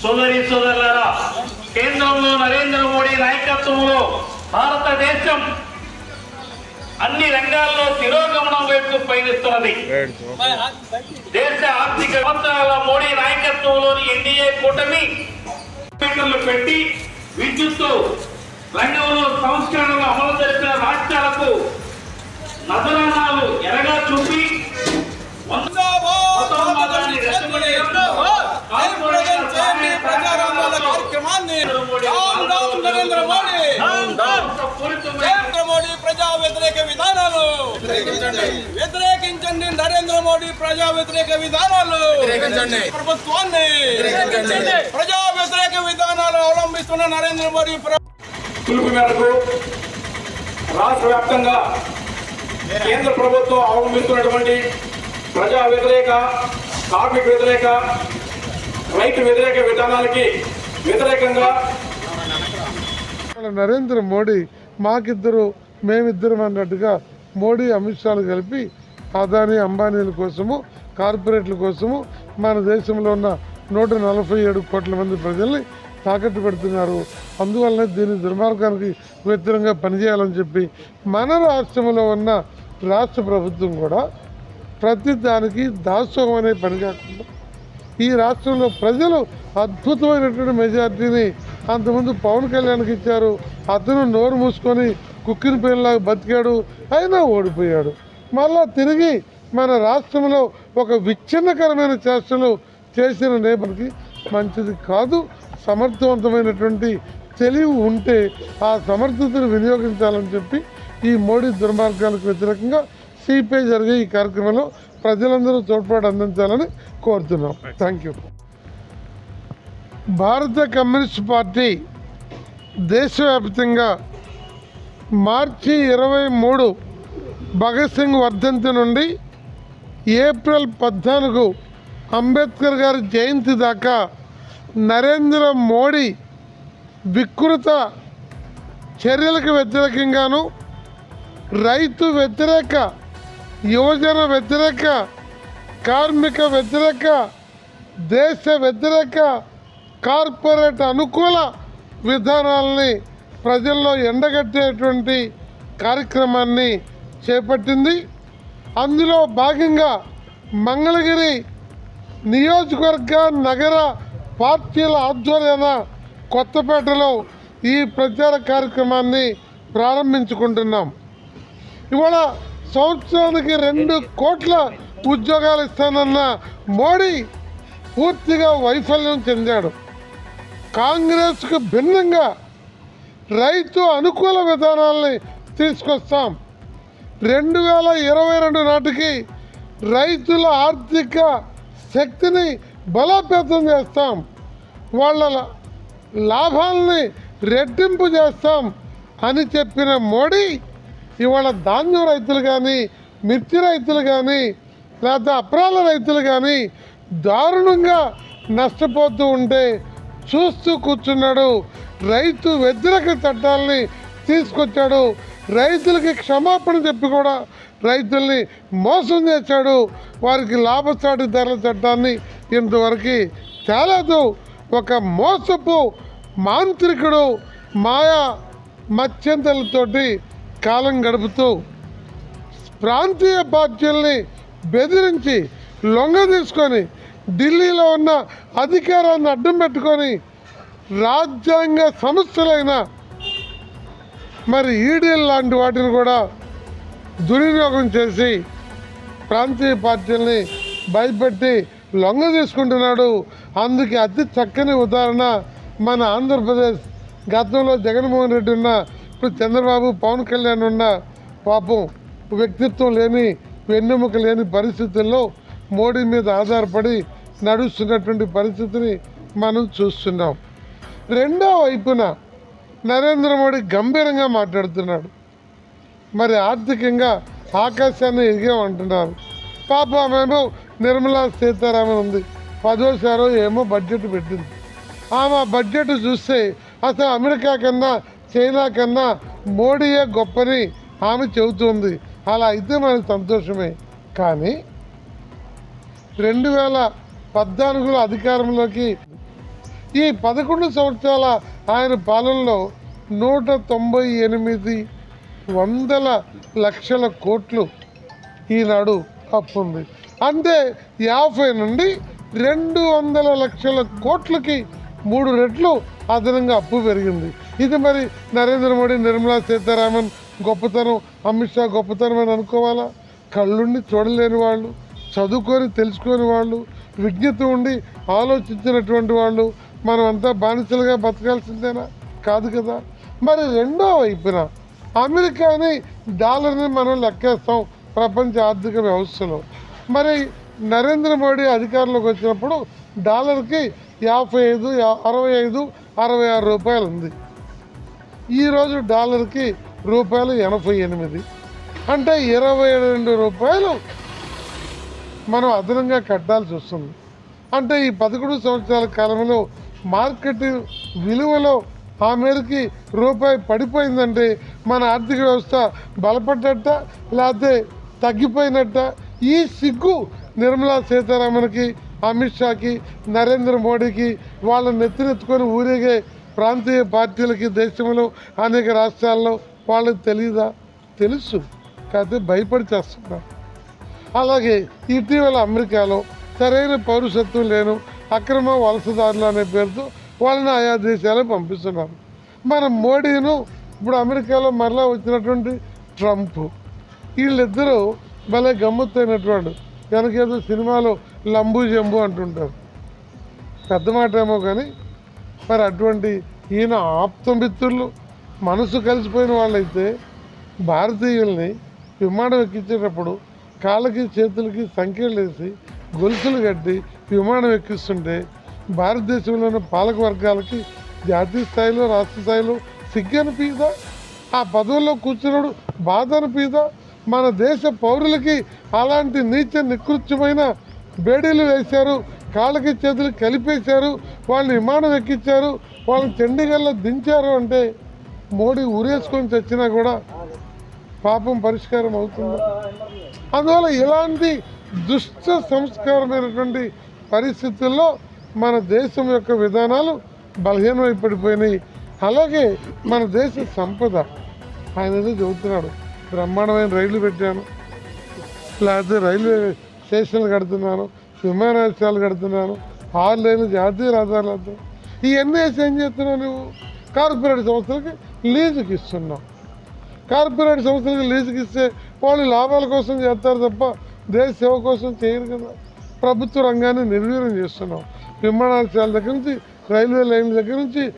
సోదరి సోదరులారా, కేంద్రంలో నరేంద్ర మోడీ నాయకత్వంలో భారతదేశం అన్ని రంగాల్లో తిరోగమనం వైపు పయనిస్తున్నది. దేశ ఆర్థిక సంవత్సరాల మోడీ నాయకత్వంలోని ఎన్డీఏ కూటమి పెట్టి విద్యుత్తు రంగంలో సంస్కరణలు అమలు జరిపిన రాష్ట్రాలకు నజరానాలు ఎరగా చూపి ప్రజా వ్యతిరేక విధానాలు వ్యతిరేకించండి. నరేంద్ర మోడీ ప్రజా వ్యతిరేక విధానాలు ప్రభుత్వాన్ని ప్రజా వ్యతిరేక విధానాలు అవలంబిస్తున్న నరేంద్ర మోడీ పిలుపు మేరకు రాష్ట్ర వ్యాప్తంగా కేంద్ర ప్రభుత్వం అవలంబిస్తున్నటువంటి ప్రజా వ్యతిరేక, కార్మిక వ్యతిరేక, రైతు వ్యతిరేక విధానాలకి వ్యతిరేకంగా నరేంద్ర మోడీ మాకిద్దరు మేమిద్దరం అన్నట్టుగా మోడీ అమిత్ షాలు కలిపి అదానీ అంబానీల కోసము, కార్పొరేట్ల కోసము మన దేశంలో ఉన్న 147 కోట్ల మంది ప్రజల్ని తాకట్టు పెడుతున్నారు. అందువల్లనే దీని దుర్మార్గానికి వ్యతిరేకంగా పనిచేయాలని చెప్పి మన రాష్ట్రంలో ఉన్న రాష్ట్ర ప్రభుత్వం కూడా ప్రతి దానికి దాసోహం అనే పని కాకుండా ఈ రాష్ట్రంలో ప్రజలు అద్భుతమైనటువంటి మెజార్టీని అంతకుముందు పవన్ కళ్యాణ్కి ఇచ్చారు. అతను నోరు మూసుకొని కుక్కిన పిల్లలాగా బతికాడు, అయినా ఓడిపోయాడు. మళ్ళా తిరిగి మన రాష్ట్రంలో ఒక విచ్ఛిన్నకరమైన చేష్టలు చేసిన నేపథ్యానికి మంచిది కాదు. సమర్థవంతమైనటువంటి తెలివి ఉంటే ఆ సమర్థతను వినియోగించాలని చెప్పి ఈ మోడీ దుర్మార్గాలకు వ్యతిరేకంగా సిపిఐ జరిగే ఈ కార్యక్రమంలో ప్రజలందరూ తోడ్పాటు అందించాలని కోరుతున్నాం. Thank you. భారత కమ్యూనిస్ట్ పార్టీ దేశవ్యాప్తంగా మార్చి 23 భగత్ సింగ్ వర్ధంతి నుండి ఏప్రిల్ 14 అంబేద్కర్ గారి జయంతి దాకా నరేంద్ర మోడీ వికృత చర్యలకు వ్యతిరేకంగాను, రైతు వ్యతిరేక, యువజన వ్యతిరేక, కార్మిక వ్యతిరేక, దేశ వ్యతిరేక, కార్పొరేట్ అనుకూల విధానాలని ప్రజల్లో ఎండగట్టేటువంటి కార్యక్రమాన్ని చేపట్టింది. అందులో భాగంగా మంగళగిరి నియోజకవర్గ నగర పార్టీల ఆధ్వర్యాన కొత్తపేటలో ఈ ప్రచార కార్యక్రమాన్ని ప్రారంభించుకుంటున్నాం. ఇవాళ సంవత్సరానికి 2 కోట్ల ఉద్యోగాలు ఇస్తానన్న మోడీ పూర్తిగా వైఫల్యం చెందాడు. కాంగ్రెస్కు భిన్నంగా రైతు అనుకూల విధానాలని తీసుకొస్తాం. 2022 నాటికి రైతుల ఆర్థిక శక్తిని బలోపేతం చేస్తాం, వాళ్ళ లాభాలని రెట్టింపు చేస్తాం అని చెప్పిన మోడీ ఇవాళ ధాన్యం రైతులు కానీ, మిర్చి రైతులు కానీ, లేకపోతే అప్రాల రైతులు కానీ దారుణంగా నష్టపోతూ ఉంటే చూస్తూ కూర్చున్నాడు. రైతు వ్యతిరేక చట్టాలని తీసుకొచ్చాడు. రైతులకి క్షమాపణ చెప్పి కూడా రైతుల్ని మోసం చేశాడు. వారికి లాభసాటి ధరల చట్టాన్ని ఇంతవరకు తేలేదు. ఒక మోసపు మాంత్రికుడు మాయా మత్యంతలతోటి కాలం గడుపుతూ ప్రాంతీయ పార్టీల్ని బెదిరించి లొంగ తీసుకొని ఢిల్లీలో ఉన్న అధికారాన్ని అడ్డం పెట్టుకొని రాజ్యాంగ సంస్థలైన మరి ఈడీఎల్ లాంటి వాటిని కూడా దుర్వినియోగం చేసి ప్రాంతీయ పార్టీల్ని భయపెట్టి లొంగ తీసుకుంటున్నాడు. అందుకే అతి చక్కని ఉదాహరణ మన ఆంధ్రప్రదేశ్. గతంలో జగన్మోహన్ రెడ్డి ఉన్న, ఇప్పుడు చంద్రబాబు, పవన్ కళ్యాణ్ ఉన్న పాపం వ్యక్తిత్వం లేని, వెన్నెముక లేని పరిస్థితుల్లో మోడీ మీద ఆధారపడి నడుస్తున్నటువంటి పరిస్థితిని మనం చూస్తున్నాం. రెండో వైపున నరేంద్ర మోడీ గంభీరంగా మాట్లాడుతున్నాడు. మరి ఆర్థికంగా ఆకాశాన్ని ఎదిగామంటున్నారు. పాపమేమో నిర్మలా సీతారామన్ ఉంది, 10వ ఏమో బడ్జెట్ పెట్టింది. ఆమె బడ్జెట్ చూస్తే అసలు అమెరికా కన్నా, చైనా కన్నా మోడీయే గొప్పని ఆమె చెబుతుంది. అలా అయితే మనకు సంతోషమే. కానీ 2014లో అధికారంలోకి ఈ 11 సంవత్సరాల ఆయన పాలనలో 198 కోట్లు ఈనాడు అప్పు ఉంది. అంటే 50 నుండి 200 కోట్లకి 3 రెట్లు అదనంగా అప్పు పెరిగింది. ఇది మరి నరేంద్ర మోడీ, నిర్మలా సీతారామన్ గొప్పతనం, అమిత్ షా గొప్పతనం అని అనుకోవాలా? కళ్ళుండి చూడలేని వాళ్ళు, చదువుకొని తెలుసుకొని వాళ్ళు, విజ్ఞత ఉండి ఆలోచించినటువంటి వాళ్ళు మనమంతా బానిసలుగా బతకాల్సిందేనా? కాదు కదా. మరి రెండో వైపున అమెరికాని, డాలర్ని మనం లెక్కేస్తాం ప్రపంచ ఆర్థిక వ్యవస్థలో. మరి నరేంద్ర మోడీ అధికారంలోకి వచ్చినప్పుడు డాలర్కి 55, 65, 66 రూపాయలు ఉంది. ఈరోజు డాలర్కి రూపాయలు 88, అంటే 22 రూపాయలు మనం అదనంగా కట్టాల్సి వస్తుంది. అంటే ఈ 11 సంవత్సరాల కాలంలో మార్కెట్ విలువలో ఆ మేరకి రూపాయి పడిపోయిందంటే మన ఆర్థిక వ్యవస్థ బలపడ్డట్ట లేకపోతే తగ్గిపోయినట్ట? ఈ సిగ్గు నిర్మలా సీతారామన్కి, అమిత్ షాకి, నరేంద్ర మోడీకి, వాళ్ళ నెత్తినెత్తుకొని ఊరేగే ప్రాంతీయ పార్టీలకి దేశంలో అనేక రాష్ట్రాల్లో వాళ్ళకి తెలియదా? తెలుసు, కాకపోతే భయపడి చేస్తున్నారు. అలాగే ఇటీవల అమెరికాలో సరైన పౌరసత్వం లేను అక్రమ వలసదారులు అనే పేరుతో వాళ్ళని ఆయా దేశాలకు పంపిస్తున్నారు. మన మోడీను, ఇప్పుడు అమెరికాలో మరలా వచ్చినటువంటి ట్రంప్, వీళ్ళిద్దరూ భలే గమ్మత్తైనటువంటి కనుకేదో సినిమాలో లంబు జంబు అంటుంటారు. పెద్ద మాట ఏమో కానీ మరి అటువంటి ఈయన ఆప్తమిత్రులు, మనసు కలిసిపోయిన వాళ్ళైతే భారతీయుల్ని విమానం ఎక్కించేటప్పుడు కాళ్ళకి చేతులకి సంఖ్యలు వేసి గొలుసులు కట్టి విమానం ఎక్కిస్తుంటే భారతదేశంలోని పాలక వర్గాలకి జాతీయ స్థాయిలో, రాష్ట్ర స్థాయిలో సిగ్గు అనిపించదా? ఆ పదవుల్లో కూర్చున్నాడు బాధ అనిపించదా? మన దేశ పౌరులకి అలాంటి నీచ నికృత్యమైన బేడీలు వేశారు, కాళ్ళకి చేతులు కలిపేశారు, వాళ్ళని విమానం ఎక్కించారు, వాళ్ళని చండీగఢ్లో దించారు అంటే మోడీ ఊరేసుకొని చచ్చినా కూడా పాపం పరిష్కారం అవుతుంది. అందువల్ల ఇలాంటి దుష్ట సంస్కారమైనటువంటి పరిస్థితుల్లో మన దేశం యొక్క విధానాలు బలహీనమైపడిపోయినాయి. అలాగే మన దేశ సంపద, ఆయన ఏదో చెబుతున్నాడు, బ్రహ్మాండమైన రైళ్లు పెట్టాను, లేకపోతే రైల్వే స్టేషన్లు కడుతున్నాను, విమానాశ్రయాలు కడుతున్నాను, 6 లేన్లు జాతీయ రహదారులతో, ఇవన్నీ వేసి ఏం చేస్తున్నావు నువ్వు? కార్పొరేట్ సంస్థలకి లీజుకి ఇస్తున్నావు. కార్పొరేట్ సంస్థలకు లీజుకి ఇస్తే వాళ్ళు లాభాల కోసం చేస్తారు తప్ప దేశ సేవ కోసం చేయరు కదా. ప్రభుత్వ రంగాన్ని నిర్వీర్యం చేస్తున్నాం. విమానాశ్రయాల దగ్గర నుంచి, రైల్వే లైన్ల దగ్గర నుంచి